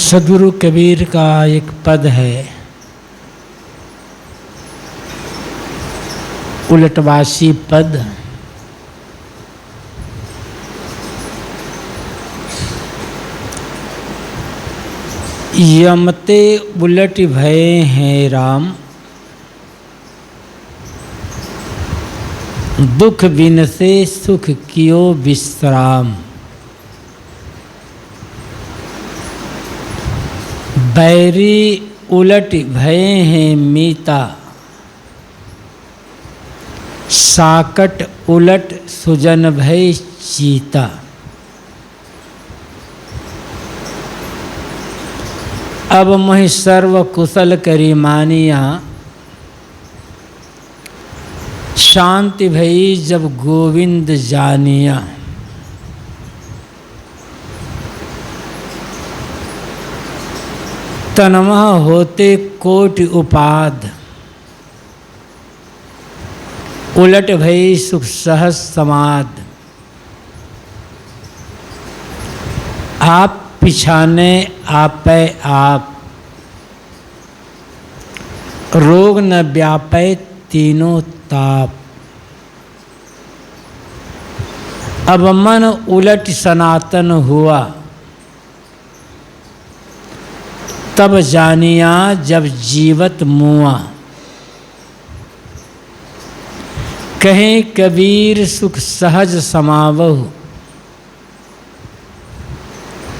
सद्गुरु कबीर का एक पद है, उलटवासी पद। यमते उलट भये हैं राम, दुख बिन से सुख कियो विश्राम। बैरी उलट भये हैं मीता, साकट उलट सुजन भय चीता। अब मोहि सर्व कुशल करी मानिया, शांति भई जब गोविंद जानिया। तनमह होते कोटि उपाद, उलट भई सुख सहज समाद। आप पिछाने आपै आप, रोग न व्यापै तीनों ताप। अब मन उलट सनातन हुआ, तब जानिया जब जीवत मुआ। कहें कबीर सुख सहज समावहु,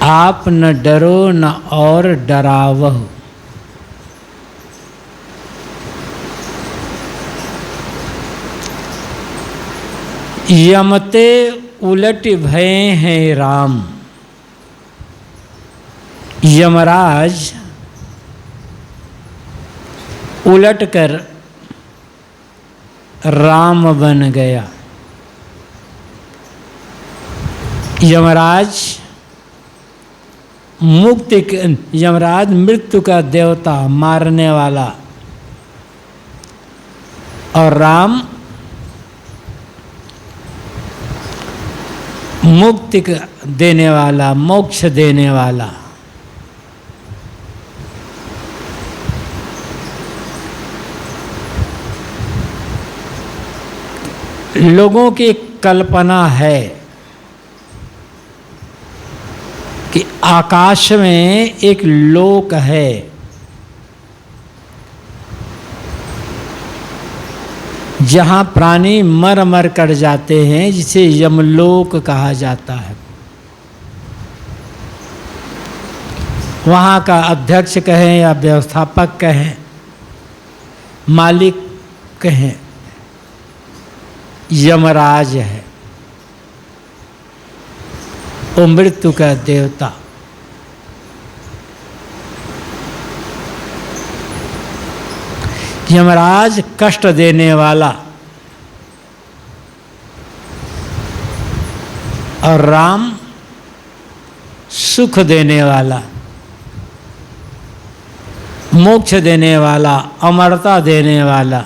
आप न डरो न और डरावहु। यमते उलट भये हैं राम। यमराज उलट कर राम बन गया। यमराज यमराज मृत्यु का देवता, मारने वाला, और राम मुक्ति देने वाला, मोक्ष देने वाला। लोगों की कल्पना है कि आकाश में एक लोक है, जहाँ प्राणी मर मर कर जाते हैं, जिसे यमलोक कहा जाता है। वहाँ का अध्यक्ष कहें या व्यवस्थापक कहें, मालिक कहें, यमराज है। वो मृत्यु का देवता। यमराज कष्ट देने वाला और राम सुख देने वाला, मोक्ष देने वाला, अमरता देने वाला।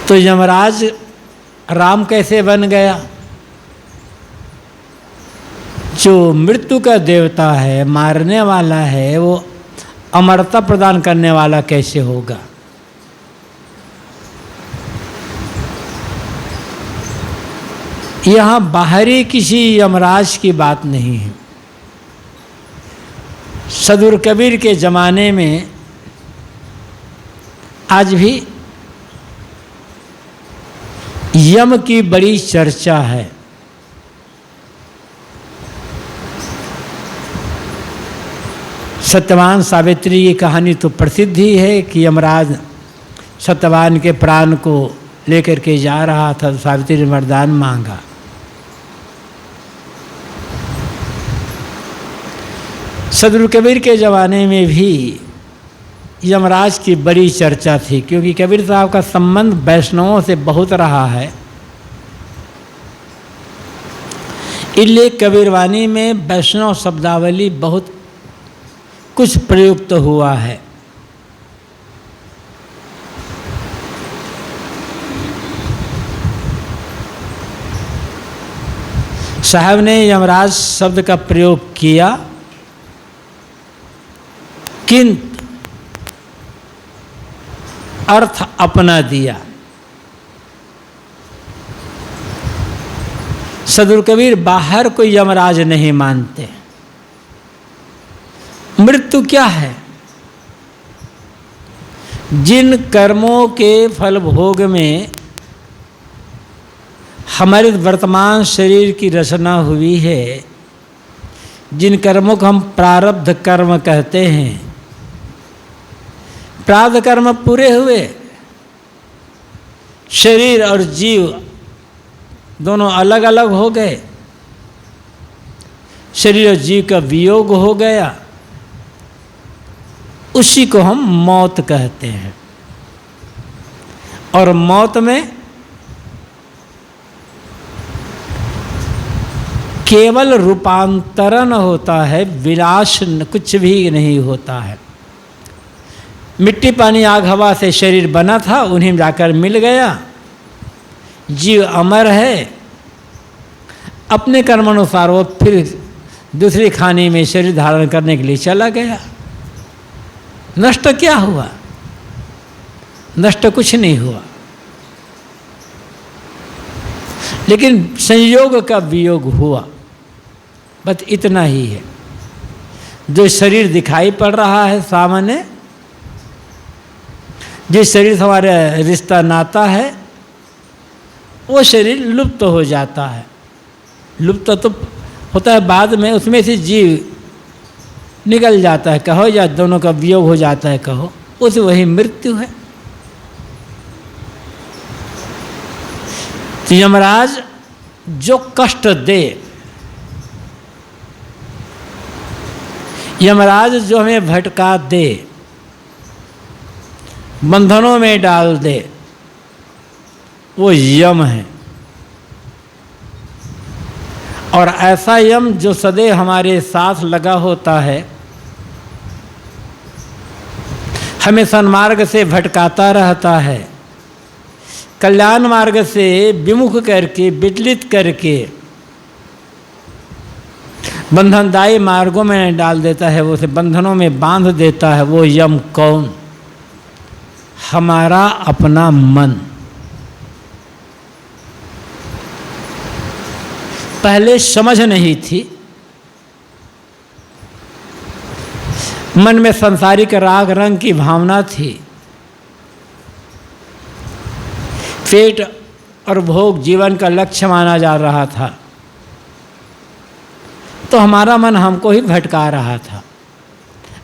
तो यमराज राम कैसे बन गया? जो मृत्यु का देवता है, मारने वाला है, वो अमरता प्रदान करने वाला कैसे होगा? यहाँ बाहरी किसी यमराज की बात नहीं है। सद्गुरु कबीर के ज़माने में आज भी यम की बड़ी चर्चा है। सत्यवान सावित्री की कहानी तो प्रसिद्ध ही है कि यमराज सत्यवान के प्राण को लेकर के जा रहा था, तो सावित्री ने वरदान मांगा। सद्गुरु कबीर के ज़माने में भी यमराज की बड़ी चर्चा थी, क्योंकि कबीर साहब का संबंध वैष्णवों से बहुत रहा है। इसलिए कबीरवाणी में वैष्णव शब्दावली बहुत कुछ प्रयुक्त हुआ है। साहब ने यमराज शब्द का प्रयोग किया, किंतु अर्थ अपना दिया। सदगुरु कबीर बाहर कोई यमराज नहीं मानते। मृत्यु क्या है? जिन कर्मों के फल भोग में हमारे वर्तमान शरीर की रचना हुई है, जिन कर्मों को हम प्रारब्ध कर्म कहते हैं, प्रारब्ध कर्म पूरे हुए, शरीर और जीव दोनों अलग अलग हो गए, शरीर और जीव का वियोग हो गया, उसी को हम मौत कहते हैं। और मौत में केवल रूपांतरण होता है, विनाश कुछ भी नहीं होता है। मिट्टी पानी आग हवा से शरीर बना था, उन्हें जाकर मिल गया। जीव अमर है, अपने कर्मानुसार वो फिर दूसरी खानी में शरीर धारण करने के लिए चला गया। नष्ट क्या हुआ? नष्ट कुछ नहीं हुआ, लेकिन संयोग का वियोग हुआ, बस इतना ही है। जो शरीर दिखाई पड़ रहा है सामने, जिस शरीर से हमारा रिश्ता नाता है, वो शरीर लुप्त हो जाता है। लुप्त तो होता है बाद में, उसमें से जीव निकल जाता है, कहो, या दोनों का वियोग हो जाता है, कहो, उस वही मृत्यु है। तो यमराज जो कष्ट दे, यमराज जो हमें भटका दे, बंधनों में डाल दे, वो यम है। और ऐसा यम जो सदैव हमारे साथ लगा होता है, हमें सन्मार्ग से भटकाता रहता है, कल्याण मार्ग से विमुख करके, विचलित करके बंधनदायी मार्गों में डाल देता है, वो उसे बंधनों में बांध देता है। वो यम कौन? हमारा अपना मन। पहले समझ नहीं थी, मन में सांसारिक राग रंग की भावना थी, पेट और भोग जीवन का लक्ष्य माना जा रहा था, तो हमारा मन हमको ही भटका रहा था।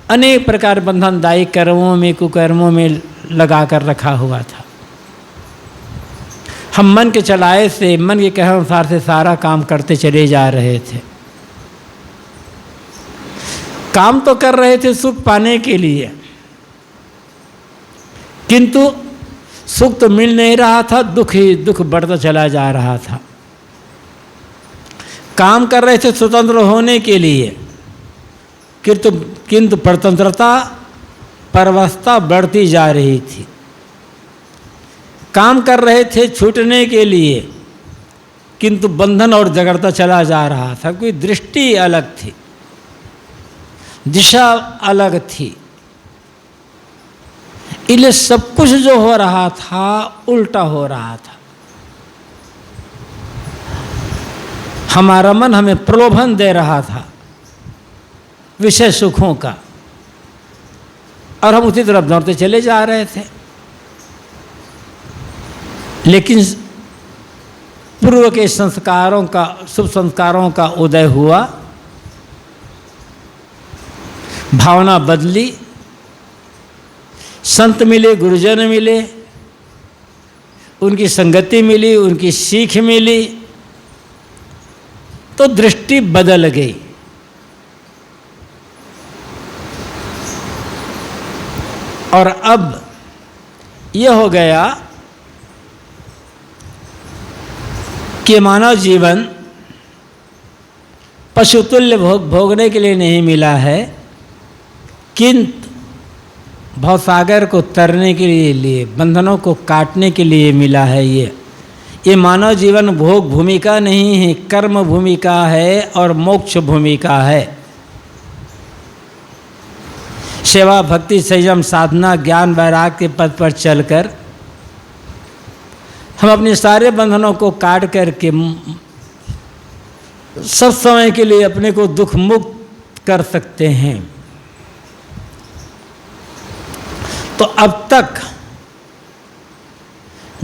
अनेक प्रकार बंधनदायी कर्मों में, कुकर्मों में लगा कर रखा हुआ था। हम मन के चलाए से, मन के कहे अनुसार से सारा काम करते चले जा रहे थे। काम तो कर रहे थे सुख पाने के लिए, किंतु सुख तो मिल नहीं रहा था, दुख ही दुख बढ़ता चला जा रहा था। काम कर रहे थे स्वतंत्र होने के लिए, किंतु परतंत्रता, परवस्था बढ़ती जा रही थी। काम कर रहे थे छूटने के लिए, किंतु बंधन और जगड़ता चला जा रहा था। कोई दृष्टि अलग थी, दिशा अलग थी, इसलिए सब कुछ जो हो रहा था उल्टा हो रहा था। हमारा मन हमें प्रलोभन दे रहा था विषय सुखों का, और हम उसी तरफ दौड़ते चले जा रहे थे। लेकिन पूर्व के संस्कारों का, शुभ संस्कारों का उदय हुआ, भावना बदली, संत मिले, गुरुजन मिले, उनकी संगति मिली, उनकी सीख मिली, तो दृष्टि बदल गई। और अब यह हो गया कि मानव जीवन पशुतुल्य भोगने के लिए नहीं मिला है, किंतु भवसागर को तरने के लिए, बंधनों को काटने के लिए मिला है। ये मानव जीवन भोग भूमिका नहीं है, कर्म भूमिका है और मोक्ष भूमिका है। सेवा, भक्ति, संयम, साधना, ज्ञान, वैराग्य के पद पर चलकर हम अपने सारे बंधनों को काट करके सब समय के लिए अपने को दुख मुक्त कर सकते हैं। तो अब तक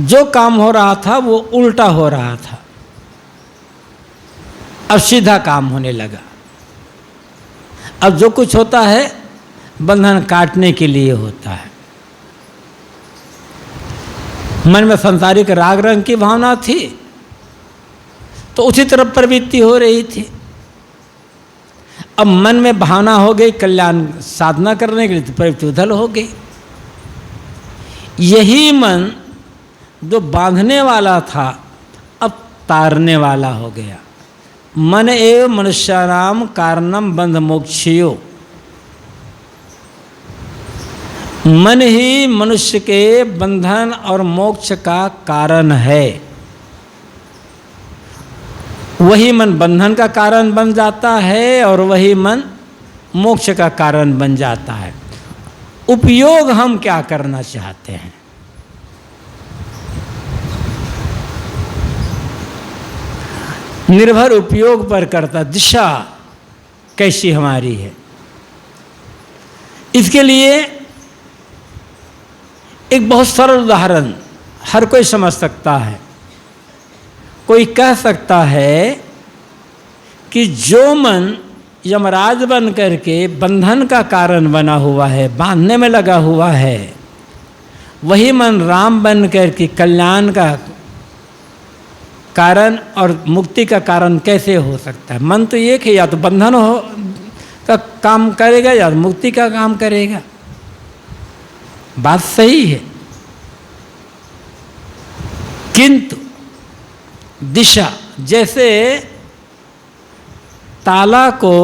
जो काम हो रहा था वो उल्टा हो रहा था, अब सीधा काम होने लगा। अब जो कुछ होता है बंधन काटने के लिए होता है। मन में सांसारिक राग रंग की भावना थी तो उसी तरफ प्रवृत्ति हो रही थी। अब मन में भावना हो गई कल्याण साधना करने के लिए, तो प्रवृत्ति उधर हो गई। यही मन जो बांधने वाला था अब तारने वाला हो गया। मन एव मनुष्याणाम कारणम बंध मोक्षयो, मन ही मनुष्य के बंधन और मोक्ष का कारण है। वही मन बंधन का कारण बन जाता है और वही मन मोक्ष का कारण बन जाता है। उपयोग हम क्या करना चाहते हैं? निर्भर उपयोग पर करता, दिशा कैसी हमारी है। इसके लिए एक बहुत सरल उदाहरण हर कोई समझ सकता है। कोई कह सकता है कि जो मन यमराज बन करके बंधन का कारण बना हुआ है, बांधने में लगा हुआ है, वही मन राम बन करके कल्याण का कारण और मुक्ति का कारण कैसे हो सकता है? मन तो एक है, या तो बंधन का काम करेगा या मुक्ति का काम करेगा। बात सही है, किंतु दिशा, जैसे ताला को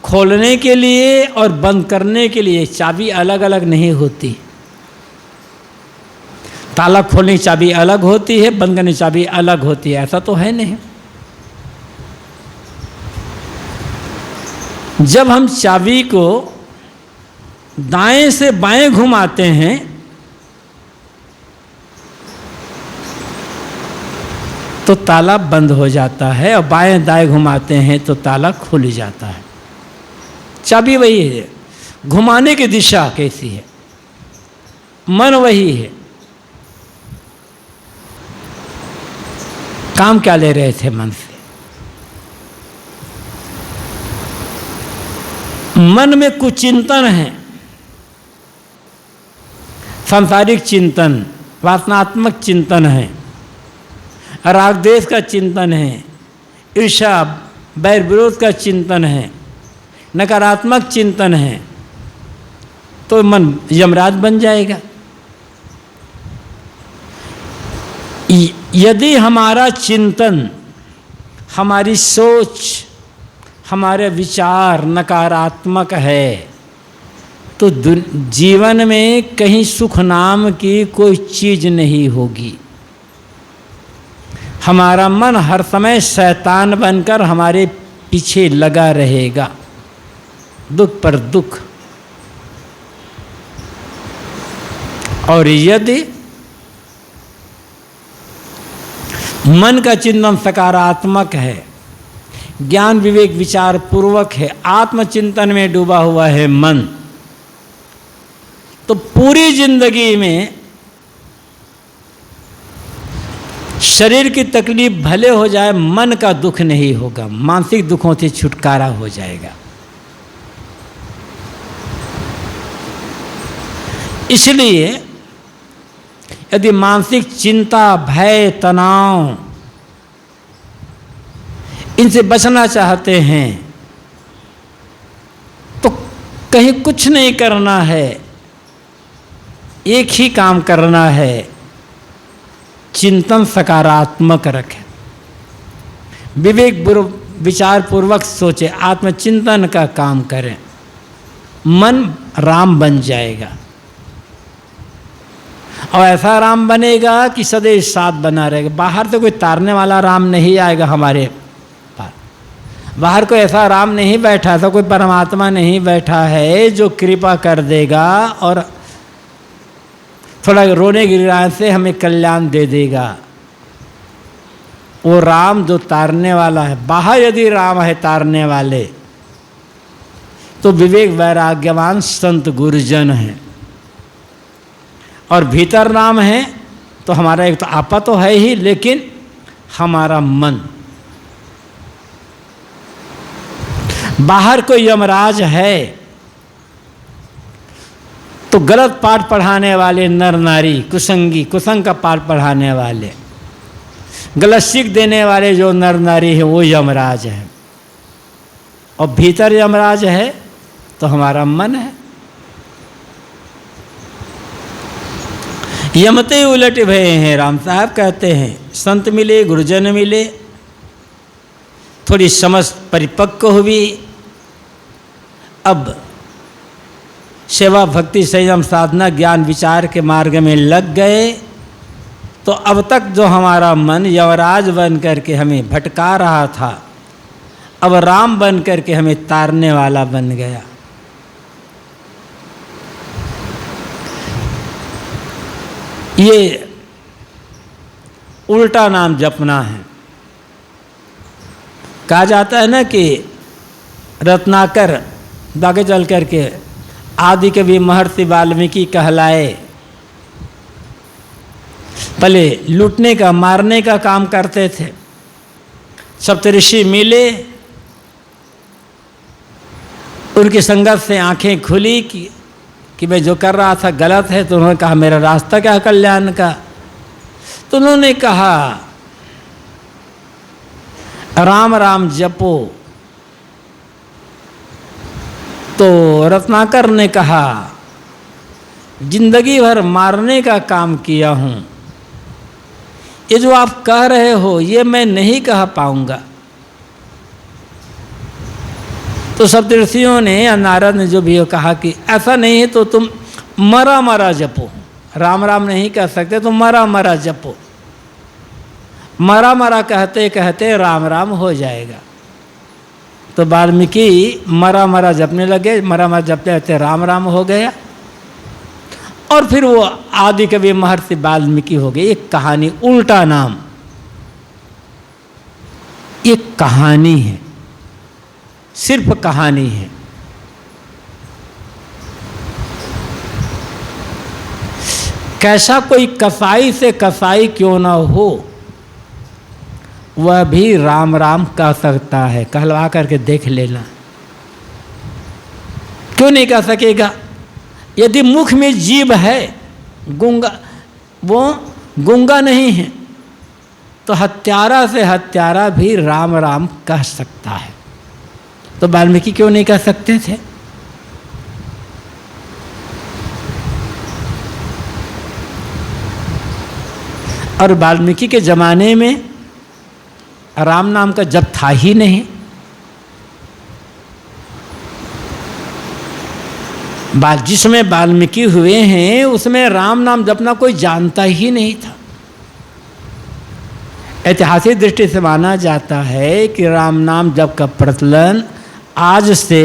खोलने के लिए और बंद करने के लिए चाबी अलग अलग नहीं होती। ताला खोलने की चाबी अलग होती है, बंद करने की चाबी अलग होती है, ऐसा तो है नहीं। जब हम चाबी को दाएं से बाएं घुमाते हैं तो ताला बंद हो जाता है, और बाएं दाएं घुमाते हैं तो ताला खुल जाता है। चाबी वही है, घुमाने की दिशा कैसी है? मन वही है। काम क्या ले रहे थे मन से? मन में कुछ चिंतन है, सांसारिक चिंतन, वासनात्मक चिंतन है, राग द्वेष का चिंतन है, ईर्ष्या बैर विरोध का चिंतन है, नकारात्मक चिंतन है, तो मन यमराज बन जाएगा। यदि हमारा चिंतन, हमारी सोच, हमारे विचार नकारात्मक है तो जीवन में कहीं सुख नाम की कोई चीज नहीं होगी। हमारा मन हर समय शैतान बनकर हमारे पीछे लगा रहेगा, दुख पर दुख। और यदि मन का चिंतन सकारात्मक है, ज्ञान विवेक विचार पूर्वक है, आत्मचिंतन में डूबा हुआ है मन, तो पूरी जिंदगी में शरीर की तकलीफ भले हो जाए, मन का दुख नहीं होगा, मानसिक दुखों से छुटकारा हो जाएगा। इसलिए यदि मानसिक चिंता, भय, तनाव, इनसे बचना चाहते हैं तो कहीं कुछ नहीं करना है, एक ही काम करना है, चिंतन सकारात्मक रखें, विवेक विचार पूर्वक सोचे, आत्मचिंतन का काम करें, मन राम बन जाएगा। और ऐसा राम बनेगा कि सदैव साथ बना रहेगा। बाहर तो कोई तारने वाला राम नहीं आएगा हमारे पास। बाहर कोई ऐसा राम नहीं बैठा, तो कोई परमात्मा नहीं बैठा है जो कृपा कर देगा और थोड़ा रोने गिराने से हमें कल्याण दे देगा। वो राम जो तारने वाला है। बाहर यदि राम है तारने वाले, तो विवेक वैराग्यवान संत गुरुजन हैं, और भीतर राम है तो हमारा एक तो आपा तो है ही, लेकिन हमारा मन। बाहर कोई यमराज है तो गलत पाठ पढ़ाने वाले नर नारी, कुसंगी, कुसंग का पाठ पढ़ाने वाले, गलत सीख देने वाले जो नर नारी है वो यमराज है। और भीतर यमराज है तो हमारा मन है। यमते उलट भये हैं, राम साहब कहते हैं। संत मिले, गुरुजन मिले, थोड़ी समझ परिपक्व हुई, अब सेवा भक्ति संयम साधना ज्ञान विचार के मार्ग में लग गए, तो अब तक जो हमारा मन यमराज बन करके हमें भटका रहा था, अब राम बन करके हमें तारने वाला बन गया। ये उल्टा नाम जपना है। कहा जाता है ना कि रत्नाकर बागे चल करके आदि कवि महर्षि वाल्मीकि कहलाए। पहले लूटने का मारने का काम करते थे। सप्तऋषि मिले, उनकी संगत से आंखें खुली कि मैं जो कर रहा था गलत है। तो उन्होंने कहा मेरा रास्ता क्या कल्याण का। तो उन्होंने कहा राम राम जपो। तो रत्नाकर ने कहा जिंदगी भर मारने का काम किया हूँ, ये जो आप कह रहे हो ये मैं नहीं कह पाऊंगा। तो सप्तऋषियों ने या नारद ने जो भी हो कहा कि ऐसा नहीं है तो तुम मरा मरा जपो। राम राम नहीं कह सकते तो मरा मरा जपो। मरा मरा कहते कहते राम राम हो जाएगा। तो वाल्मीकि मरा मरा जपने लगे, मरा मरा जपते रहते राम राम हो गया। और फिर वो आदि कवि महर्षि वाल्मीकि हो गए। एक कहानी, उल्टा नाम, एक कहानी है, सिर्फ कहानी है। कैसा कोई कसाई से कसाई क्यों ना हो, वह भी राम राम कह सकता है। कहलवा करके देख लेना। क्यों नहीं कह सकेगा? यदि मुख में जीभ है, गूंगा, वो गूंगा नहीं है, तो हत्यारा से हत्यारा भी राम राम कह सकता है। तो वाल्मीकि क्यों नहीं कह सकते थे? और वाल्मीकि के जमाने में राम नाम का जप था ही नहीं। जिसमें वाल्मीकि हुए हैं उसमें राम नाम जपना कोई जानता ही नहीं था। ऐतिहासिक दृष्टि से माना जाता है कि राम नाम जप का प्रचलन आज से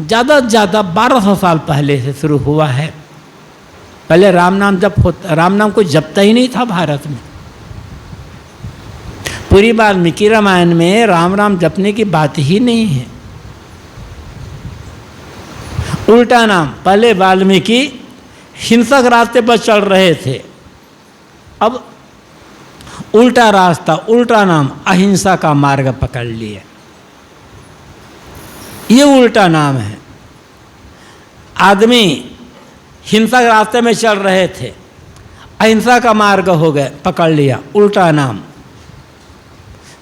ज़्यादा से ज़्यादा 1200 साल पहले से शुरू हुआ है। पहले राम नाम राम नाम कोई जपता ही नहीं था भारत में। पूरी वाल्मीकि रामायण में राम राम जपने की बात ही नहीं है। उल्टा नाम, पहले वाल्मीकि हिंसक रास्ते पर चल रहे थे, अब उल्टा रास्ता, उल्टा नाम, अहिंसा का मार्ग पकड़ लिए। ये उल्टा नाम है। आदमी हिंसक रास्ते में चल रहे थे, अहिंसा का मार्ग हो गए, पकड़ लिया, उल्टा नाम।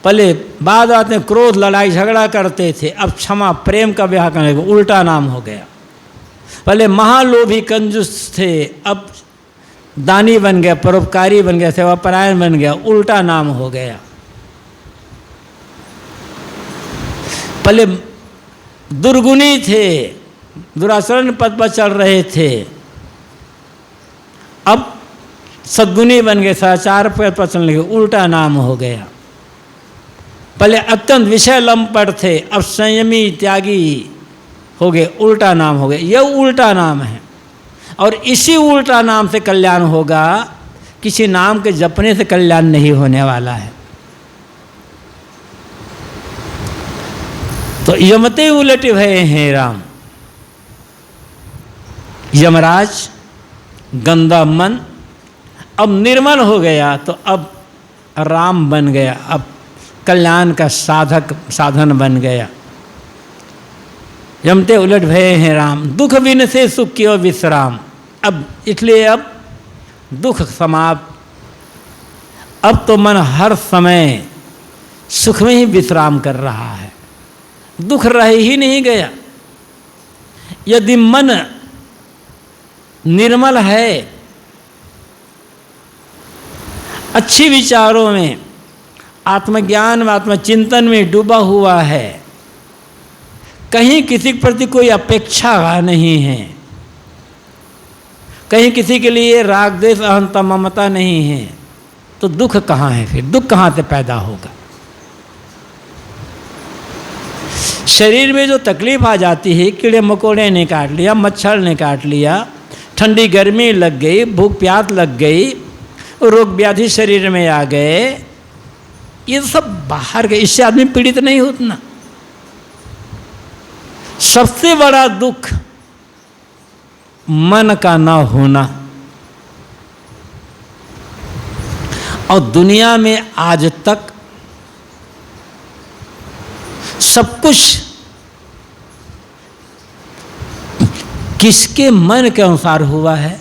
पहले बाद में क्रोध लड़ाई झगड़ा करते थे, अब क्षमा प्रेम का ब्याह करने को उल्टा नाम हो गया। पहले महालोभी कंजूस थे, अब दानी बन गया, परोपकारी बन गया, सेवापरायण बन गया, उल्टा नाम हो गया। पहले दुर्गुणी थे, दुराचरण पद पर चल रहे थे, अब सद्गुणी बन गए, सदाचार पर चलने लगे, उल्टा नाम हो गया। पहले अत्यंत विषय लंपट थे, अब संयमी त्यागी हो गए, उल्टा नाम हो गया। यह उल्टा नाम है, और इसी उल्टा नाम से कल्याण होगा, किसी नाम के जपने से कल्याण नहीं होने वाला है। तो यमते उलट भय हैं राम। यमराज गंदा मन अब निर्मल हो गया, तो अब राम बन गया, अब कल्याण का साधन बन गया। यमते उलट भय हैं राम, दुख बिन से सुख कियो विश्राम। अब इसलिए अब दुख समाप्त, अब तो मन हर समय सुख में ही विश्राम कर रहा है, दुख रह ही नहीं गया। यदि मन निर्मल है, अच्छी विचारों में, आत्मज्ञान में, आत्मचिंतन में डूबा हुआ है, कहीं किसी के प्रति कोई अपेक्षा नहीं है, कहीं किसी के लिए राग द्वेष अहंता ममता नहीं है, तो दुख कहाँ है? फिर दुख कहाँ से पैदा होगा? शरीर में जो तकलीफ आ जाती है, कीड़े मकोड़े ने काट लिया, मच्छर ने काट लिया, ठंडी गर्मी लग गई, भूख प्यास लग गई, रोग व्याधि शरीर में आ गए, ये सब बाहर गए, इससे आदमी पीड़ित नहीं होता। सबसे बड़ा दुख मन का ना होना। और दुनिया में आज तक सब कुछ किसके मन के अनुसार हुआ है?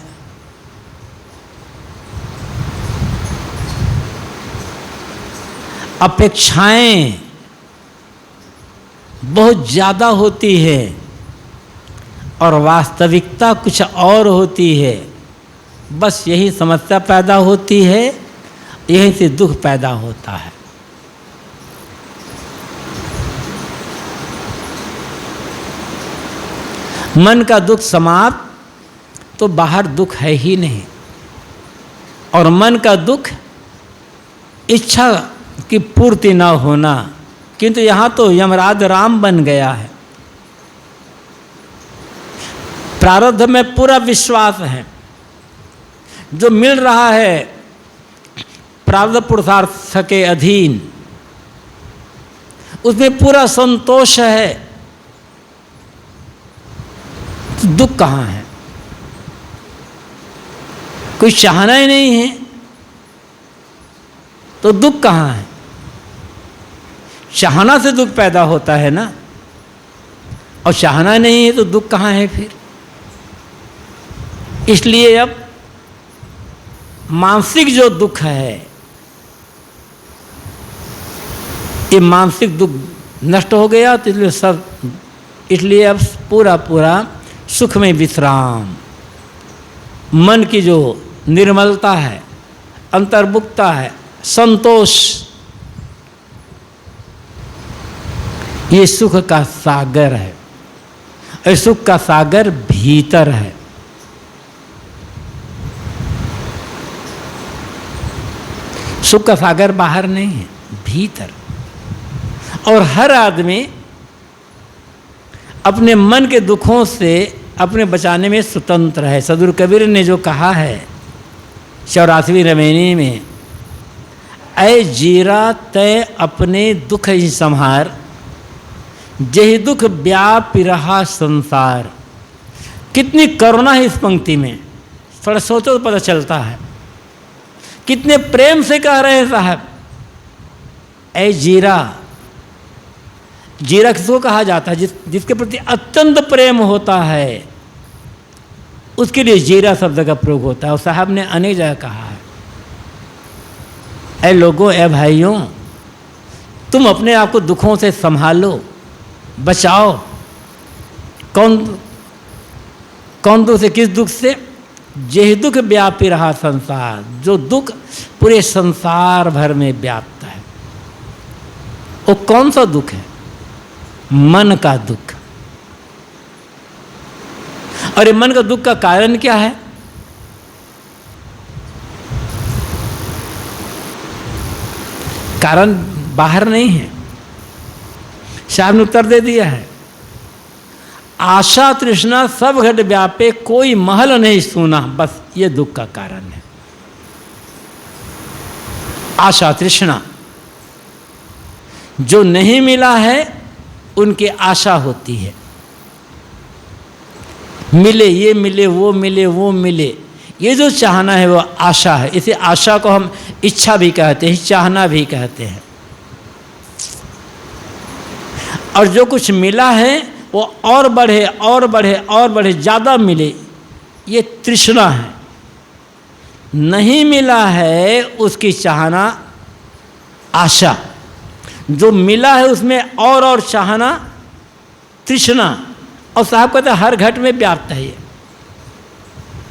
अपेक्षाएं बहुत ज़्यादा होती है और वास्तविकता कुछ और होती है। बस यही समस्या पैदा होती है, यहीं से दुख पैदा होता है। मन का दुख समाप्त, तो बाहर दुख है ही नहीं। और मन का दुख इच्छा की पूर्ति ना होना, किंतु यहाँ तो यमराज राम बन गया है। प्रारब्ध में पूरा विश्वास है, जो मिल रहा है प्रारब्ध पुरुषार्थ के अधीन, उसमें पूरा संतोष है, तो दुख कहाँ है? कोई चाहना ही नहीं है, तो दुख कहाँ है? चाहना से दुख पैदा होता है ना, और चाहना नहीं है तो दुख कहाँ है फिर? इसलिए अब मानसिक जो दुख है, ये मानसिक दुख नष्ट हो गया, तो इसलिए अब पूरा सुख में विश्राम, मन की जो निर्मलता है, अंतर्मुक्ता है, संतोष, ये सुख का सागर है। और सुख का सागर भीतर है। सुख का सागर बाहर नहीं है, भीतर। और हर आदमी अपने मन के दुखों से अपने बचाने में स्वतंत्र है। सदगुरु कबीर ने जो कहा है 84वीं रमैनी में, ऐ जीरा तय अपने दुख ही संहार, जहि दुख व्यापी रहा संसार। कितनी करुणा है इस पंक्ति में, थोड़ा सोचो तो पता चलता है। कितने प्रेम से कह रहे हैं साहब, ऐ जीरा। जीरा किसको कहा जाता है? जिसके प्रति अत्यंत प्रेम होता है, उसके लिए जीरा शब्द का प्रयोग होता है। और साहब ने अनेक जगह कहा है, ऐ लोगों, ऐ भाइयों, तुम अपने आप को दुखों से संभालो, बचाओ। कौन दुख से? किस दुख से? यही दुख व्यापी रहा संसार, जो दुख पूरे संसार भर में व्याप्त है। वो कौन सा दुख है? मन का दुख। और ये मन का दुख का कारण क्या है? कारण बाहर नहीं है। साहब ने उत्तर दे दिया है, आशा तृष्णा सब घट व्यापे, कोई महल नहीं सुना, बस ये दुख का कारण है। आशा तृष्णा, जो नहीं मिला है उनकी आशा होती है, मिले, ये मिले, वो मिले, वो मिले, ये जो चाहना है वो आशा है। इसे आशा को हम इच्छा भी कहते हैं, चाहना भी कहते हैं। और जो कुछ मिला है वो और बढ़े और बढ़े और बढ़े, ज़्यादा मिले, ये तृष्णा है। नहीं मिला है उसकी चाहना आशा, जो मिला है उसमें और चाहना तृष्णा। और साहब कहते हैं हर घट में व्याप्त है ये,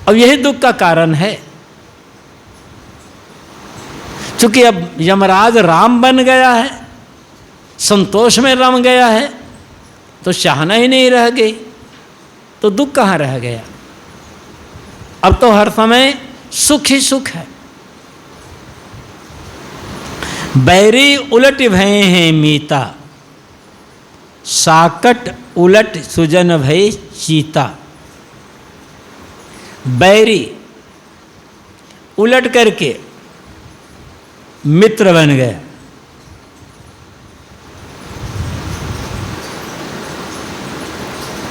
और यही दुख का कारण है। क्योंकि अब यमराज राम बन गया है, संतोष में रम गया है, तो चाहना ही नहीं रह गई, तो दुख कहाँ रह गया। अब तो हर समय सुख ही सुख है। बैरी उलट भये हैं मीता, साकट उलट सुजन भय चीता। बैरी उलट करके मित्र बन गया।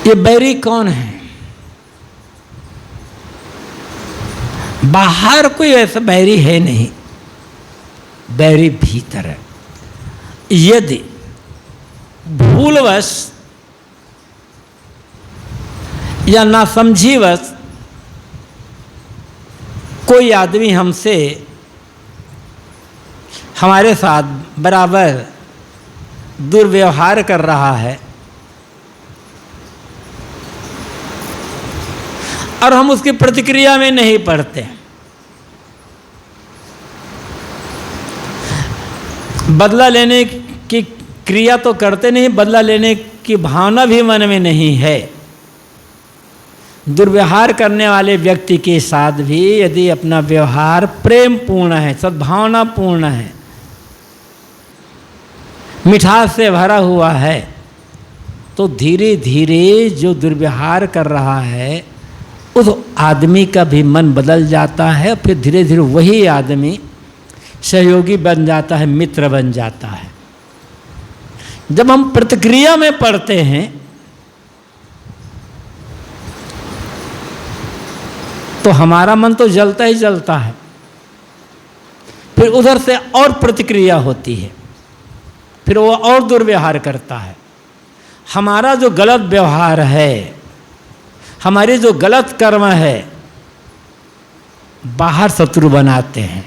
ये बैरी कौन है? बाहर कोई ऐसा बैरी है नहीं, बैरी भीतर है। यदि भूलवश या नासमझीवश कोई आदमी हमसे, हमारे साथ बराबर दुर्व्यवहार कर रहा है और हम उसकी प्रतिक्रिया में नहीं पड़ते, बदला लेने की क्रिया तो करते नहीं, बदला लेने की भावना भी मन में नहीं है। दुर्व्यवहार करने वाले व्यक्ति के साथ भी यदि अपना व्यवहार प्रेम पूर्ण है, सद्भावना पूर्ण है, मिठास से भरा हुआ है, तो धीरे धीरे जो दुर्व्यवहार कर रहा है उस आदमी का भी मन बदल जाता है। फिर धीरे धीरे वही आदमी सहयोगी बन जाता है, मित्र बन जाता है। जब हम प्रतिक्रिया में पड़ते हैं तो हमारा मन तो जलता ही जलता है, फिर उधर से और प्रतिक्रिया होती है, फिर वो और दुर्व्यवहार करता है। हमारा जो गलत व्यवहार है, हमारे जो गलत कर्म है, बाहर शत्रु बनाते हैं।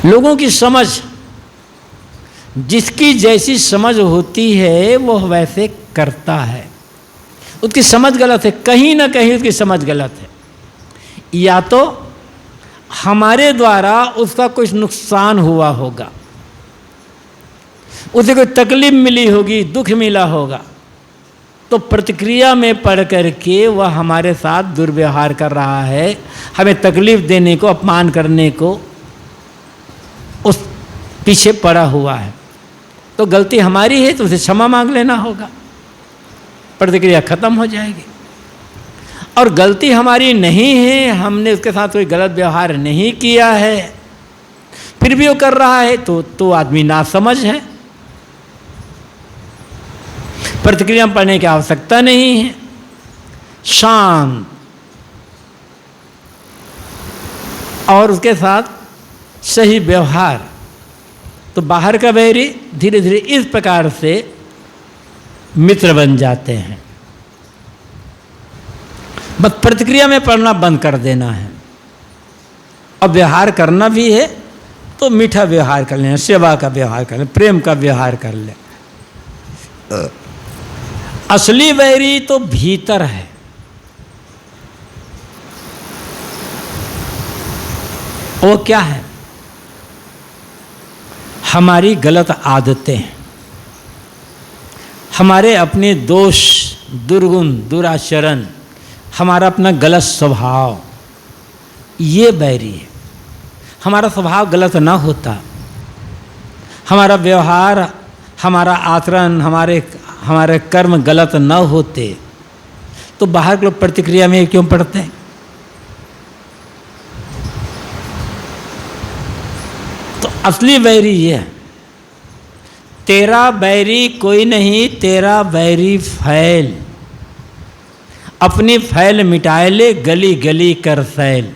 लोगों की समझ, जिसकी जैसी समझ होती है वो वैसे करता है। उसकी समझ गलत है, कहीं ना कहीं उसकी समझ गलत है। या तो हमारे द्वारा उसका कुछ नुकसान हुआ होगा, उसे कोई तकलीफ मिली होगी, दुख मिला होगा, तो प्रतिक्रिया में पड़ करके वह हमारे साथ दुर्व्यवहार कर रहा है, हमें तकलीफ देने को, अपमान करने को उस पीछे पड़ा हुआ है। तो गलती हमारी है तो उसे क्षमा मांग लेना होगा, प्रतिक्रिया खत्म हो जाएगी। और गलती हमारी नहीं है, हमने उसके साथ कोई गलत व्यवहार नहीं किया है, फिर भी वो कर रहा है, तो आदमी नासमझ है। प्रतिक्रिया में पड़ने की आवश्यकता नहीं है। शांत और उसके साथ सही व्यवहार, तो बाहर का बैरी धीरे धीरे इस प्रकार से मित्र बन जाते हैं। बस प्रतिक्रिया में पड़ना बंद कर देना है। अब व्यवहार करना भी है तो मीठा व्यवहार कर लेना, सेवा का व्यवहार कर लेना, प्रेम का व्यवहार कर ले। असली बैरी तो भीतर है। वो क्या है? हमारी गलत आदतें, हमारे अपने दोष, दुर्गुण, दुराचरण, हमारा अपना गलत स्वभाव, ये बैरी है। हमारा स्वभाव गलत ना होता, हमारा व्यवहार, हमारा आचरण, हमारे कर्म गलत न होते, तो बाहर के लोग प्रतिक्रिया में क्यों पड़ते हैं? तो असली बैरी ये है, तेरा बैरी कोई नहीं, तेरा बैरी फैल, अपनी फैल मिटाए ले, गली गली कर सैल।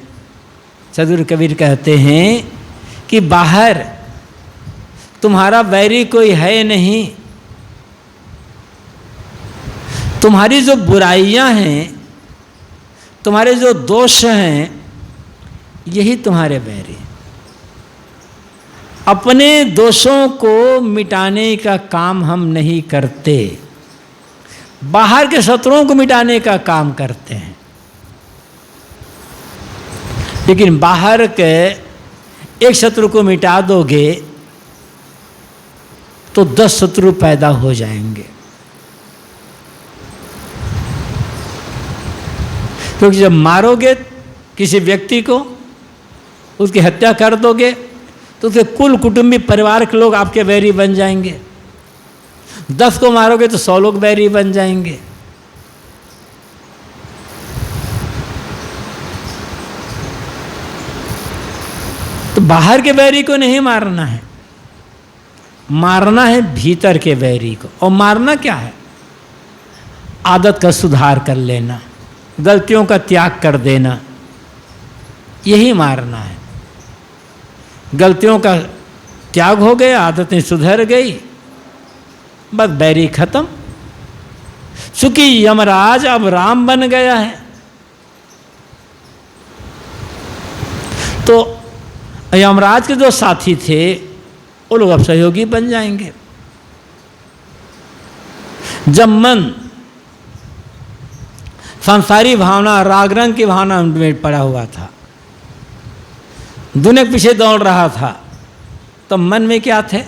सदगुरु कबीर कहते हैं कि बाहर तुम्हारा बैरी कोई है नहीं, तुम्हारी जो बुराइयां हैं, तुम्हारे जो दोष हैं, यही तुम्हारे बैरी। अपने दोषों को मिटाने का काम हम नहीं करते, बाहर के शत्रुओं को मिटाने का काम करते हैं। लेकिन बाहर के एक शत्रु को मिटा दोगे तो 10 शत्रु पैदा हो जाएंगे। क्योंकि जब मारोगे किसी व्यक्ति को, उसकी हत्या कर दोगे, तो उसके कुल कुटुंबी परिवार के लोग आपके बैरी बन जाएंगे। 10 को मारोगे तो 100 लोग बैरी बन जाएंगे। तो बाहर के बैरी को नहीं मारना है, मारना है भीतर के बैरी को। और मारना क्या है? आदत का सुधार कर लेना, गलतियों का त्याग कर देना, यही मारना है। गलतियों का त्याग हो गया, आदतें सुधर गई, बस बैरी खत्म। चूंकि यमराज अब राम बन गया है, तो यमराज के जो साथी थे वो लोग अब सहयोगी बन जाएंगे। जब मन सांसारिक भावना, राग रंग की भावना में पड़ा हुआ था, दुनिया के पीछे दौड़ रहा था, तो मन में क्या थे?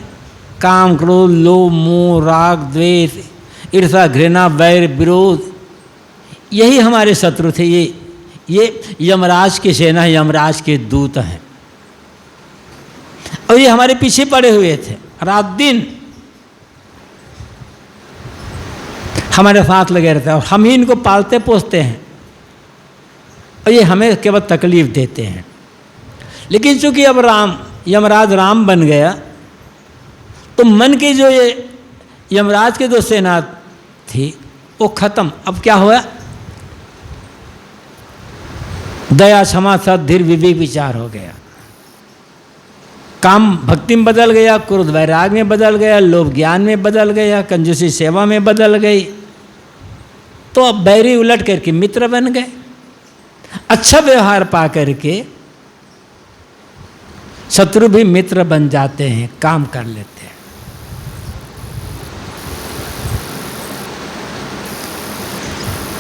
काम, क्रोध, लोभ, मोह, राग, द्वेष, ईर्ष्या, घृणा, वैर, विरोध, यही हमारे शत्रु थे। ये यमराज की सेना, यमराज के दूत हैं, और ये हमारे पीछे पड़े हुए थे, रात दिन हमारे साथ लगे रहते हैं, और हम ही इनको पालते पोसते हैं, और ये हमें केवल तकलीफ देते हैं। लेकिन चूंकि अब यमराज राम बन गया, तो मन की जो ये यमराज की जो सेना थी वो खत्म। अब क्या हुआ? दया, क्षमा, सत, धीर, विवेक, विचार हो गया। काम भक्ति में बदल गया, क्रोध वैराग में बदल गया, लोभ ज्ञान में बदल गया, कंजूसी सेवा में बदल गई। तो अब बैरी उलट करके मित्र बन गए। अच्छा व्यवहार पा करके शत्रु भी मित्र बन जाते हैं, काम कर लेते हैं।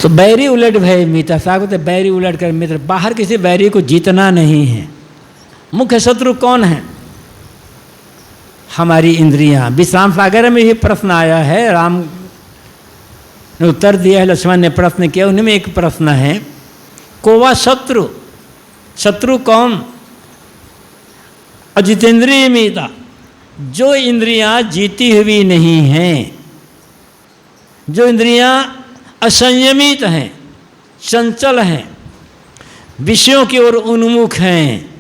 तो बैरी उलट भय मित्र, साहब तो बैरी उलट कर मित्र। बाहर किसी बैरी को जीतना नहीं है। मुख्य शत्रु कौन है? हमारी इंद्रियां। विश्राम सागर में ही प्रश्न आया है, राम ने उत्तर दिया है, लक्ष्मण ने प्रश्न किया, उनमें एक प्रश्न है, कोवा शत्रु, शत्रु कौन? अजितेंद्रिय मीता, जो इंद्रियां जीती हुई नहीं हैं, जो इंद्रियां असंयमित हैं, चंचल हैं, विषयों की ओर उन्मुख हैं,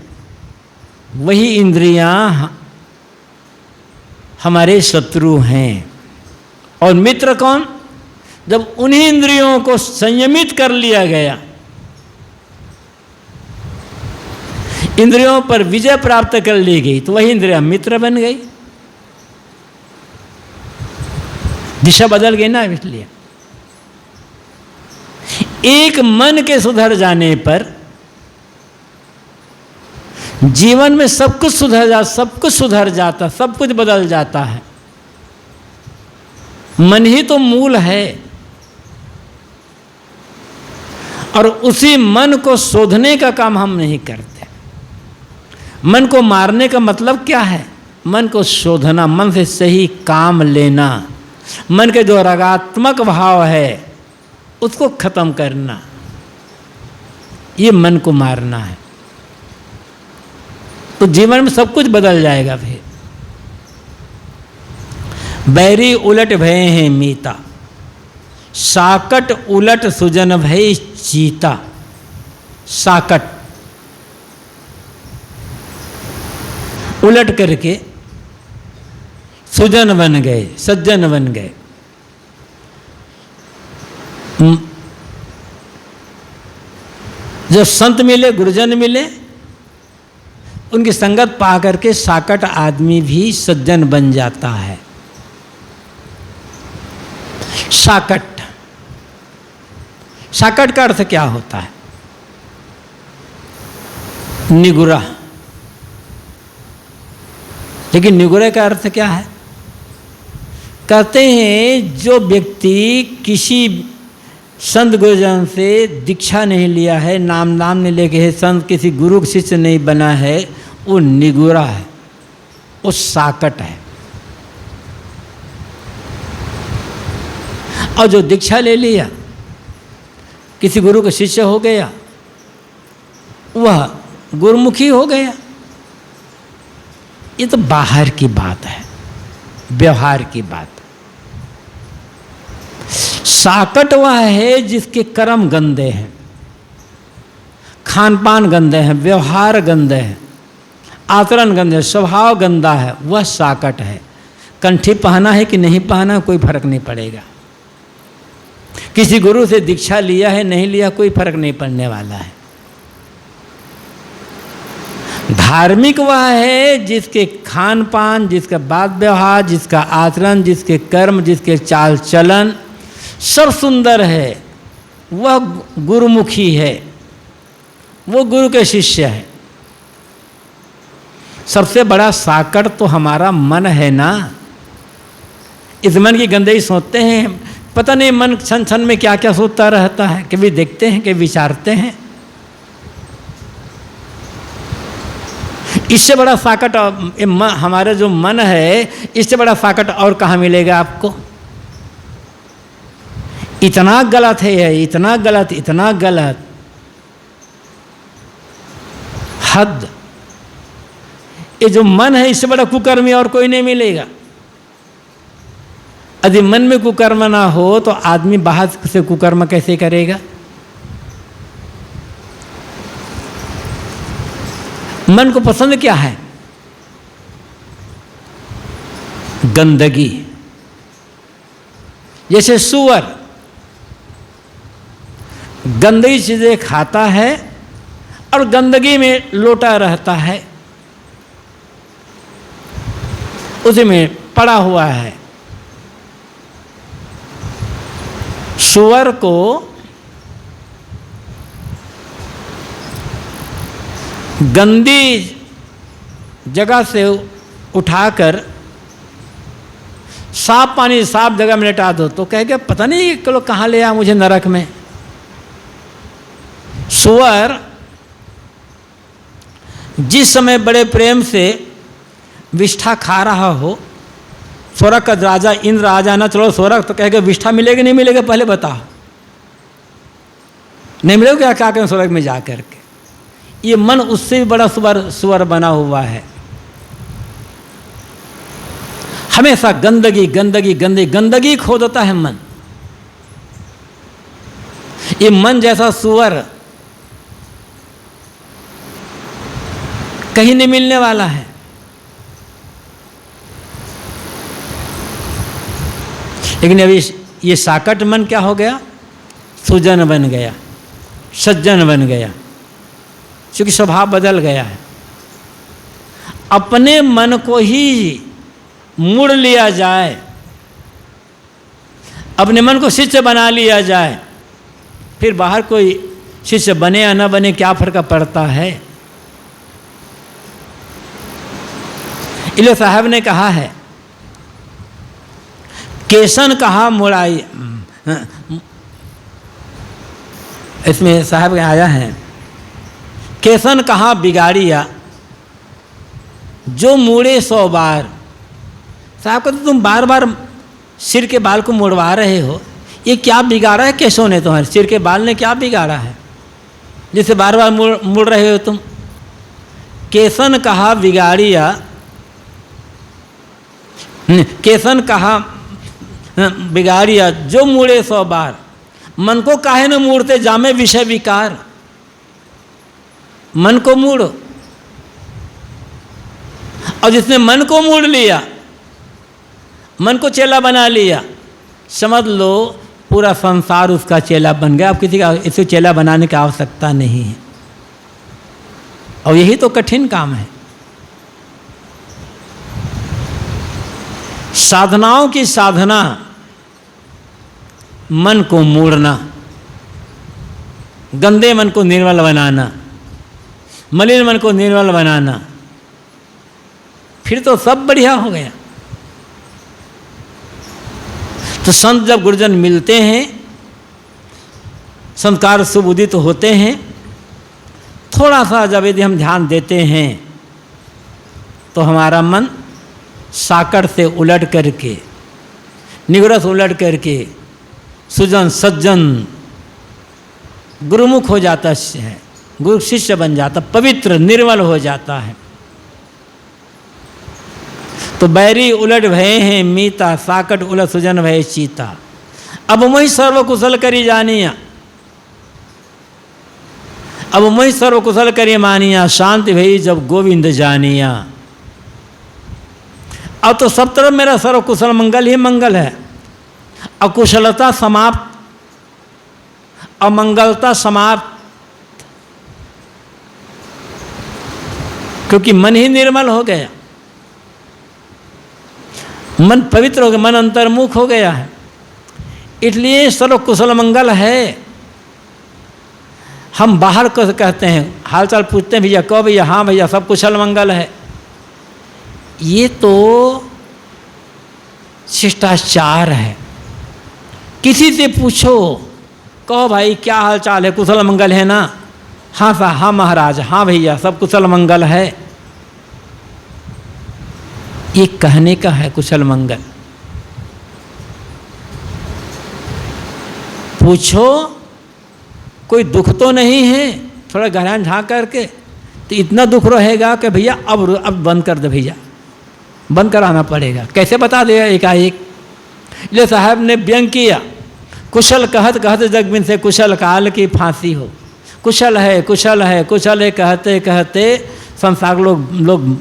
वही इंद्रियां हमारे शत्रु हैं। और मित्र कौन? जब उन्हीं इंद्रियों को संयमित कर लिया गया, इंद्रियों पर विजय प्राप्त कर ली गई, तो वही इंद्रियां मित्र बन गई। दिशा बदल गई ना। इसलिए एक मन के सुधर जाने पर जीवन में सब कुछ सुधर जाता, सब कुछ बदल जाता है। मन ही तो मूल है, और उसी मन को शोधने का काम हम नहीं करते। मन को मारने का मतलब क्या है? मन को शोधना, मन से सही काम लेना, मन के जो रागात्मक भाव है उसको खत्म करना, ये मन को मारना है। तो जीवन में सब कुछ बदल जाएगा। फिर बैरी उलट भय हैं मीता, साकट उलट सुजन भय चीता। साकट उलट करके सुजन बन गए, सज्जन बन गए। जब संत मिले, गुरुजन मिले, उनकी संगत पा करके साकट आदमी भी सज्जन बन जाता है। साकट, साकट का अर्थ क्या होता है? निगुरा। लेकिन निगुरे का अर्थ क्या है? कहते हैं जो व्यक्ति किसी संत गुरुजन से दीक्षा नहीं लिया है, नाम नहीं लेके है, संत किसी गुरु शिष्य नहीं बना है, वो निगुरा है, वो साकट है। और जो दीक्षा ले लिया, किसी गुरु का शिष्य हो गया, वह गुरुमुखी हो गया। ये तो बाहर की बात है, व्यवहार की बात। साकट वह है जिसके कर्म गंदे हैं, खान पान गंदे हैं, व्यवहार गंदे हैं, आचरण गंदे, स्वभाव गंदा है, वह साकट है। कंठी पहना है कि नहीं पहना कोई फर्क नहीं पड़ेगा। किसी गुरु से दीक्षा लिया है नहीं लिया कोई फर्क नहीं पड़ने वाला है। धार्मिक वह है जिसके खान पान, जिसका बात व्यवहार, जिसका आचरण, जिसके कर्म, जिसके चाल चलन सब सुंदर है, वह गुरुमुखी है, वो गुरु के शिष्य है। सबसे बड़ा साकट तो हमारा मन है ना। इस मन की गंदगी सोचते हैं, पता नहीं मन क्षण क्षण में क्या क्या सोचता रहता है। कभी देखते हैं, कभी विचारते हैं। इससे बड़ा साकट हमारा जो मन है, इससे बड़ा साकट और कहाँ मिलेगा आपको? इतना गलत है यह, इतना गलत, इतना गलत, हद। ये जो मन है, इससे बड़ा कुकर्मी और कोई नहीं मिलेगा। यदि मन में कुकर्म ना हो तो आदमी बाहर से कुकर्म कैसे करेगा? मन को पसंद क्या है? गंदगी। जैसे सूअर गंदगी चीजें खाता है और गंदगी में लोटा रहता है, उसी में पड़ा हुआ है। सूअर को गंदी जगह से उठाकर साफ पानी, साफ जगह में लेटा दो तो कहेगा पता नहीं ये लोग कहाँ ले आया मुझे नरक में। सूअर जिस समय बड़े प्रेम से विष्ठा खा रहा हो, स्वर्ग का राजा इंद्र आ जाना, चलो स्वर्ग, तो कहेगा विष्ठा मिलेगी नहीं मिलेगा पहले बताओ। नहीं मिलेगा क्या करें स्वर्ग में जा करके। ये मन उससे भी बड़ा सुअर बना हुआ है। हमेशा गंदगी गंदगी गंदगी गंदगी खोदता है मन। ये मन जैसा सुअर कहीं नहीं मिलने वाला है। लेकिन अभी ये साकट मन क्या हो गया? सुजन बन गया, सज्जन बन गया, क्योंकि स्वभाव बदल गया है। अपने मन को ही मुड़ लिया जाए, अपने मन को शिष्य बना लिया जाए, फिर बाहर कोई शिष्य बने या न बने क्या फर्क पड़ता है। इले साहब ने कहा है, केसन कहा मुड़ाई, इसमें साहब आया है, केसन कहा बिगाड़िया जो मुड़े 100 बार। साहब कहते तुम बार बार सिर के बाल को मुड़वा रहे हो, ये क्या बिगाड़ा है केशों ने? तुम्हारे सिर के बाल ने क्या बिगाड़ा है जिसे बार बार मुड़ रहे हो तुम? केसन कहा बिगाड़िया, केसन कहा बिगाड़िया जो मुड़े 100 बार, मन को काहे न मूड़ते जामे विषय विकार। मन को मूड़ो, और जिसने मन को मूड़ लिया, मन को चेला बना लिया, समझ लो पूरा संसार उसका चेला बन गया। अब किसी का इसे चेला बनाने की आवश्यकता नहीं है। और यही तो कठिन काम है। साधनाओं की साधना मन को मोड़ना, गंदे मन को निर्मल बनाना, मलिन मन को निर्मल बनाना, फिर तो सब बढ़िया हो गया। तो संत जब गुरुजन मिलते हैं, संस्कार शुभ उदित होते हैं, थोड़ा सा जब यदि हम ध्यान देते हैं तो हमारा मन साकर से उलट करके, निगरस उलट करके सुजन सज्जन गुरुमुख हो जाता है, गुरु शिष्य बन जाता, पवित्र निर्मल हो जाता है। तो बैरी उलट भये हैं मीता, साकट उलट सुजन भये चीता। अब मोहि सर्व कुशल करी जानिया, अब मोहि सर्व कुशल करी मानिया, शांति भई जब गोविंद जानिया। अब तो सब तरफ मेरा सर्व कुशल मंगल ही मंगल है। अकुशलता समाप्त, अमंगलता समाप्त, क्योंकि मन ही निर्मल हो गया, मन पवित्र हो गया, मन अंतर्मुख हो गया है। इसलिए सर्व कुशल मंगल है। हम बाहर को कहते हैं, हालचाल पूछते हैं, भैया कहो भैया, हाँ भैया सब कुशल मंगल है। ये तो शिष्टाचार है। किसी से पूछो, कहो भाई क्या हाल चाल है, कुशल मंगल है ना? हाँ सा, हाँ महाराज, हाँ भैया सब कुशल मंगल है। ये कहने का है कुशल मंगल। पूछो कोई दुख तो नहीं है, थोड़ा गहराई झाँक करके, तो इतना दुख रहेगा कि भैया अब बंद कर दे, भैया बंद कराना पड़ेगा। कैसे बता देगा एकाएक? ले साहब ने व्यंग किया, कुशल कहत कहत जगबिन से कुशल काल की फांसी हो। कुशल है कुशल है कुशल है कहते कहते संसार लोग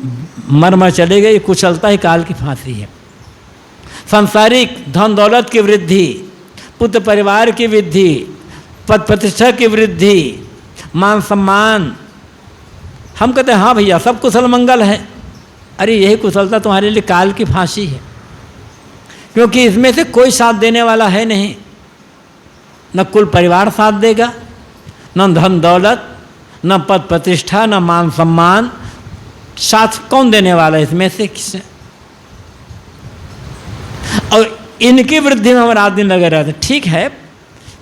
मर मर चले गए। कुशलता ही काल की फांसी है। सांसारिक धन दौलत की वृद्धि, पुत्र परिवार की वृद्धि, पद प्रतिष्ठा की वृद्धि, मान सम्मान, हम कहते हैं हाँ भैया सब कुशल मंगल है। अरे यही कुशलता तुम्हारे लिए काल की फांसी है, क्योंकि इसमें से कोई साथ देने वाला है नहीं। न कुल परिवार साथ देगा, न धन दौलत, न पद प्रतिष्ठा, न मान सम्मान, साथ कौन देने वाला है इसमें से? किससे? और इनकी वृद्धि में हम रात दिन लगे रहते। ठीक है,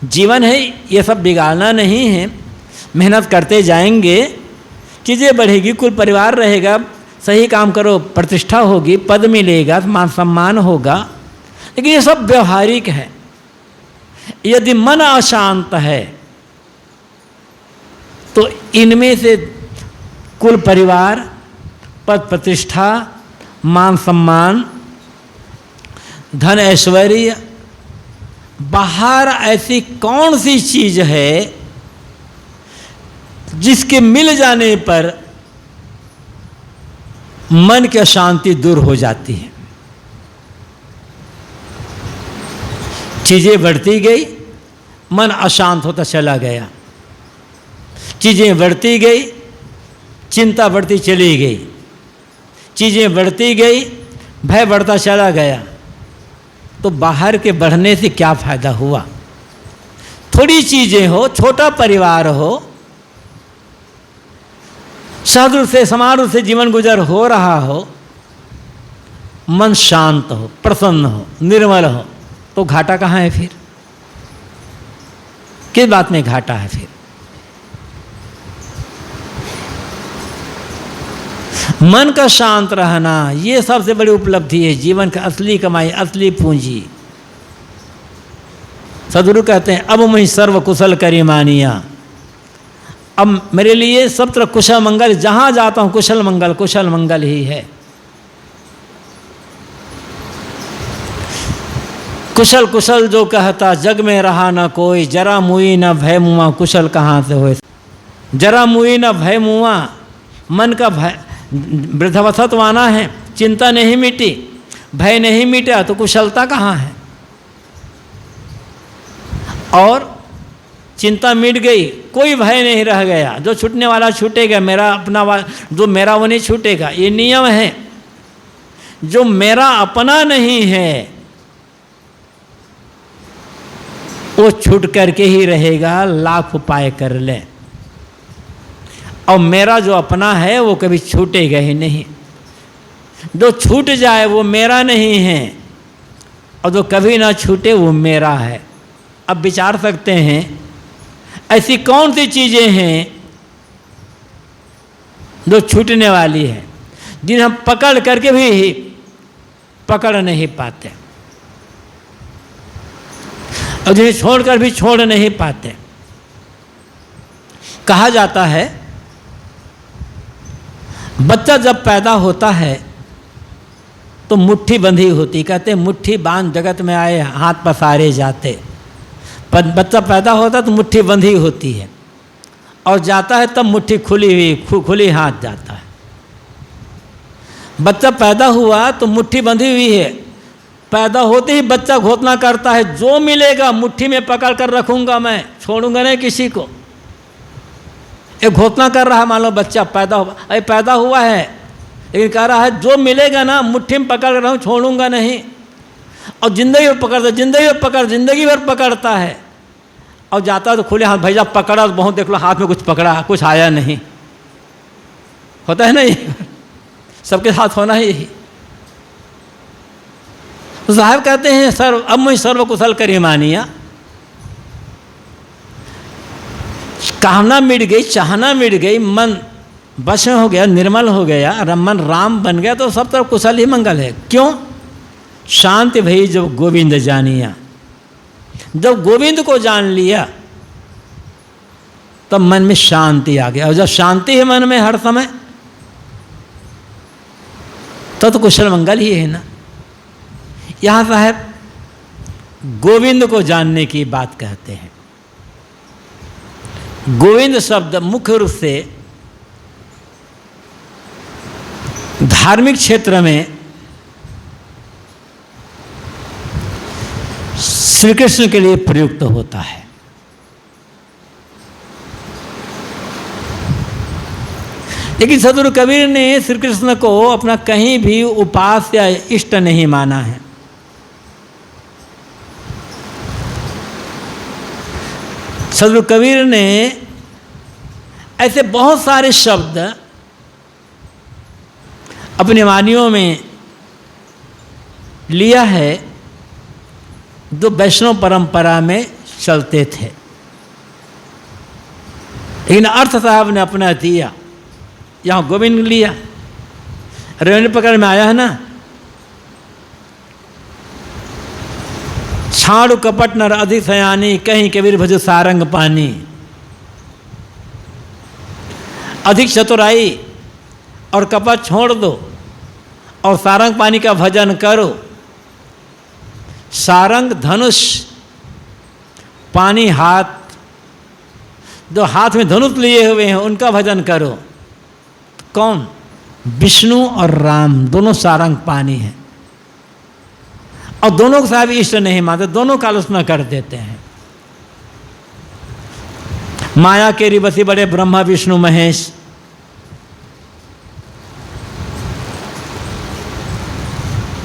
जीवन है, ये सब बिगाड़ना नहीं है, मेहनत करते जाएंगे, चीज़ें बढ़ेगी, कुल परिवार रहेगा, सही काम करो, प्रतिष्ठा होगी, पद मिलेगा, मान सम्मान होगा। लेकिन ये सब व्यवहारिक है। यदि मन अशांत है तो इनमें से कुल परिवार, पद प्रतिष्ठा, मान सम्मान, धन ऐश्वर्य, बाहर ऐसी कौन सी चीज है जिसके मिल जाने पर मन की अशांति दूर हो जाती है? चीजें बढ़ती गई, मन अशांत होता चला गया। चीजें बढ़ती गई, चिंता बढ़ती चली गई। चीजें बढ़ती गई, भय बढ़ता चला गया। तो बाहर के बढ़ने से क्या फायदा हुआ? थोड़ी चीजें हो, छोटा परिवार हो, साधु से समारोह से जीवन गुजर हो रहा हो, मन शांत हो, प्रसन्न हो, निर्मल हो, तो घाटा कहाँ है फिर? किस बात में घाटा है फिर? मन का शांत रहना ये सबसे बड़ी उपलब्धि है, जीवन का असली कमाई, असली पूंजी। सदगुरु कहते हैं अब मैं सर्व कुशल करी मानिया। अब मेरे लिए सब तरफ कुशल मंगल, जहाँ जाता हूँ कुशल मंगल ही है। कुशल कुशल जो कहता जग में रहा न कोई, जरा मुई न भय मुआ कुशल कहाँ से होए। जरा मुई न भय मुआ, मन का भय वृद्धावस्था है, चिंता नहीं मिटी, भय नहीं मिटा तो कुशलता कहाँ है। और चिंता मिट गई, कोई भय नहीं रह गया, जो छूटने वाला छूटेगा, मेरा अपना जो मेरा वो नहीं छूटेगा। ये नियम है, जो मेरा अपना नहीं है वो छूट करके ही रहेगा, लाख उपाय कर ले। और मेरा जो अपना है वो कभी छूटेगा ही नहीं। जो छूट जाए वो मेरा नहीं है, और जो कभी ना छूटे वो मेरा है। अब विचार सकते हैं ऐसी कौन सी चीज़ें हैं जो छूटने वाली है, जिन्हें हम पकड़ करके भी पकड़ नहीं पाते, और जिन्हें छोड़कर भी छोड़ नहीं पाते। कहा जाता है बच्चा जब पैदा होता है तो मुट्ठी बंधी होती, कहते मुट्ठी बांध जगत में आए हाथ पसारे जाते। पर बच्चा पैदा होता है तो मुट्ठी बंधी होती है, और जाता है तब मुट्ठी खुली हाथ जाता है। बच्चा पैदा हुआ तो मुट्ठी बंधी हुई है, पैदा होते ही बच्चा घोषणा करता है जो मिलेगा मुट्ठी में पकड़ कर रखूंगा, मैं छोड़ूंगा नहीं किसी को। एक घोषणा कर रहा है, मान लो बच्चा पैदा हुआ है, लेकिन कह रहा है जो मिलेगा ना मुट्ठी में पकड़ रहा हूँ, छोड़ूंगा नहीं। और जिंदगी भर पकड़ता, जिंदगी भर पकड़ता है, और जाता है तो खुले हाथ, भैया पकड़ा तो बहुत, देख लो हाथ में कुछ पकड़ा, कुछ आया नहीं। होता है ना ये, सबके साथ होना ही यही। तो साहब कहते हैं अब मैं सर्व कुशल करी मानिया। कामना मिट गई, चाहना मिट गई, मन बस में हो गया, निर्मल हो गया, मन राम बन गया, तो सब तरफ कुशल ही मंगल है। क्यों? शांति भई जब गोविंद जानिया। जब गोविंद को जान लिया तब मन में शांति आ गया, और जब शांति है मन में हर समय तो कुशल मंगल ही है ना। यहाँ साहब गोविंद को जानने की बात कहते हैं। गोविंद शब्द मुख्य रूप से धार्मिक क्षेत्र में श्री कृष्ण के लिए प्रयुक्त होता है। लेकिन सद्गुरु कबीर ने श्री कृष्ण को अपना कहीं भी उपास्य या इष्ट नहीं माना है। सद्गुरु कबीर ने ऐसे बहुत सारे शब्द अपनी वाणियों में लिया है जो वैष्णव परंपरा में चलते थे, लेकिन अर्थ साहब ने अपना दिया। यहाँ गोविंद लिया, रेवण पकड़ में आया है ना, छाड़ू कपट नर अधिक सयानी, कहीं कबीर भजो सारंग पानी। अधिक चतुराई और कपट छोड़ दो और सारंग पानी का भजन करो। सारंग धनुष, पानी हाथ, जो हाथ में धनुष लिए हुए हैं उनका भजन करो। कौन? विष्णु और राम, दोनों सारंग पानी है, और दोनों को साहब इष्ट नहीं मानते, दोनों का आलोचना कर देते हैं। माया के रिबसी बड़े ब्रह्मा विष्णु महेश,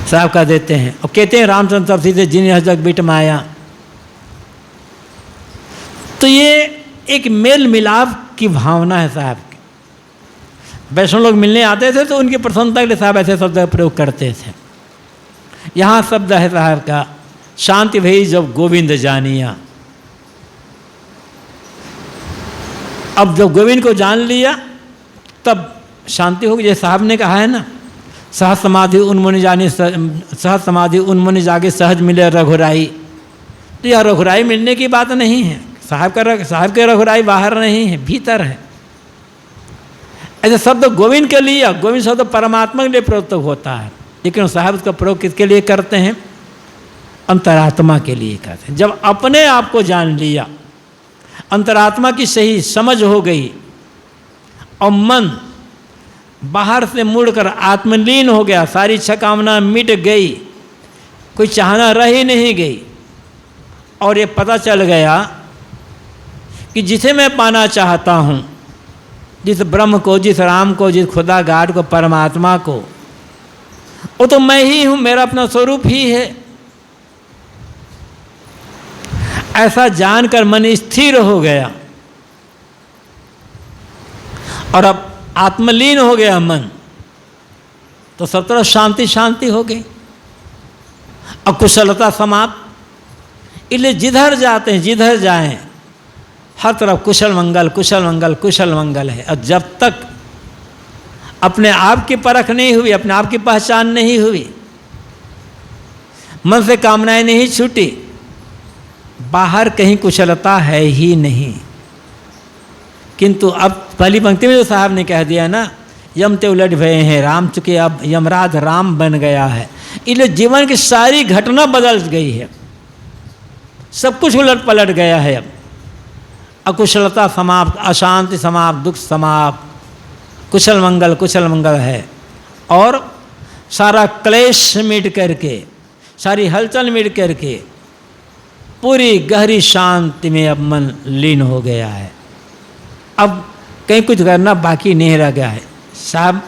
साहब का देते हैं, और कहते हैं रामचंद्र तपसी से जिन्हें जग बिट माया। तो ये एक मेल मिलाप की भावना है साहब की। वैष्णव लोग मिलने आते थे तो उनकी प्रसन्नता के लिए साहब ऐसे शब्द का प्रयोग करते थे। यहाँ शब्द है साहब का शांति भई जब गोविंद जानिया। अब जब गोविंद को जान लिया तब शांति होगी। जैसे साहब ने कहा है ना, सहज समाधि उन्मुनि जाने, सहज समाधि उन्मुनि जागे सहज मिले रघुराई। तो यह रघुराई मिलने की बात नहीं है, साहब के रघुराई बाहर नहीं है, भीतर है। ऐसे शब्द गोविंद के लिए, गोविंद शब्द परमात्मा के लिए प्रयुक्त होता है, लेकिन साहब उसका प्रयोग किसके लिए करते हैं? अंतरात्मा के लिए करते हैं। जब अपने आप को जान लिया, अंतरात्मा की सही समझ हो गई और मन बाहर से मुड़कर आत्मलीन हो गया, सारी इच्छा कामना मिट गई, कोई चाहना रह ही नहीं गई, और ये पता चल गया कि जिसे मैं पाना चाहता हूँ, जिस ब्रह्म को, जिस राम को, जिस खुदा गाड को, परमात्मा को, वो तो मैं ही हूँ, मेरा अपना स्वरूप ही है। ऐसा जानकर मन स्थिर हो गया और अब आत्मलीन हो गया मन, तो सब तरफ शांति शांति हो गई, अब कुशलता समाप्त। इसलिए जिधर जाते हैं, जिधर जाएं, हर तरफ कुशल मंगल कुशल मंगल कुशल मंगल है। और जब तक अपने आप की परख नहीं हुई, अपने आप की पहचान नहीं हुई, मन से कामनाएं नहीं छूटी, बाहर कहीं कुशलता है ही नहीं। किंतु अब पहली पंक्ति में जो साहब ने कह दिया ना, यम ते उलट भये हैं राम, चुके अब यमराज राम बन गया है। इसलिए जीवन की सारी घटना बदल गई है, सब कुछ उलट पलट गया है। अब अकुशलता समाप्त, अशांति समाप्त, दुख समाप्त, कुशल मंगल है। और सारा क्लेश मिट करके, सारी हलचल मिट करके पूरी गहरी शांति में अब मन लीन हो गया है। अब कहीं कुछ करना बाकी नहीं रह गया है। साहब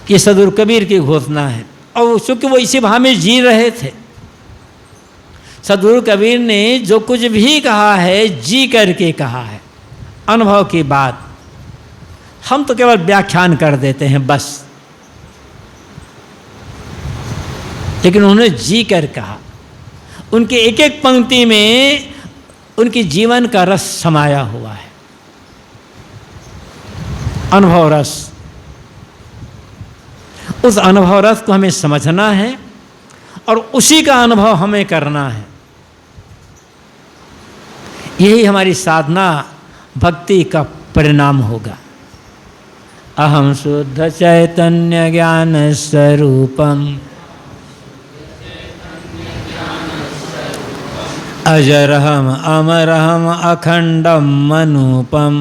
ये सदगुरु कबीर की घोषणा है, और चूँकि वो इसी भाव में जी रहे थे, सदगुरु कबीर ने जो कुछ भी कहा है जी करके कहा है, अनुभव की बात। हम तो केवल व्याख्यान कर देते हैं बस, लेकिन उन्होंने जी कर कहा। उनकी एक एक पंक्ति में उनकी जीवन का रस समाया हुआ है, अनुभव रस। उस अनुभव रस को हमें समझना है और उसी का अनुभव हमें करना है। यही हमारी साधना भक्ति का परिणाम होगा। अहम शुद्ध चैतन्य ज्ञान स्वरूपम अजरहम अमरहम अखंडम अनूपम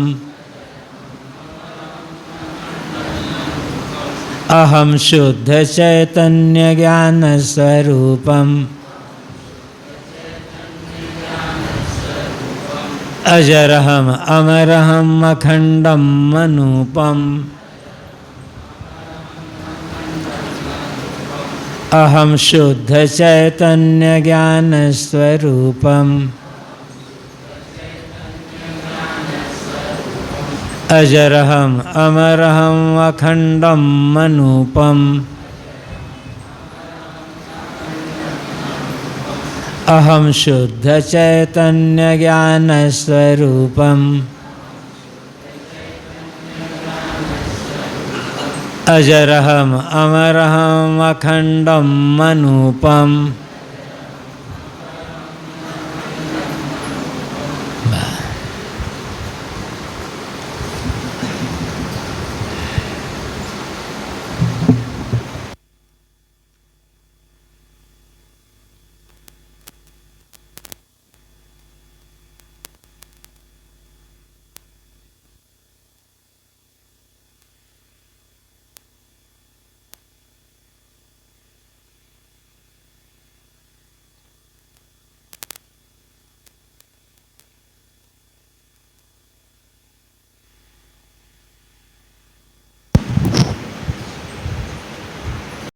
अहम शुद्ध चैतन्य ज्ञान स्वरूपम अजरहम अमरहम अखंडम अनूपम अहम शुद्ध चैतन्य ज्ञान स्वरूपम अजरहम अमरहम अखंडम अनूपम अहम शुद्ध चैतन्य ज्ञान स्वरूपम अजरहम अमरहम अखंडम अनूपम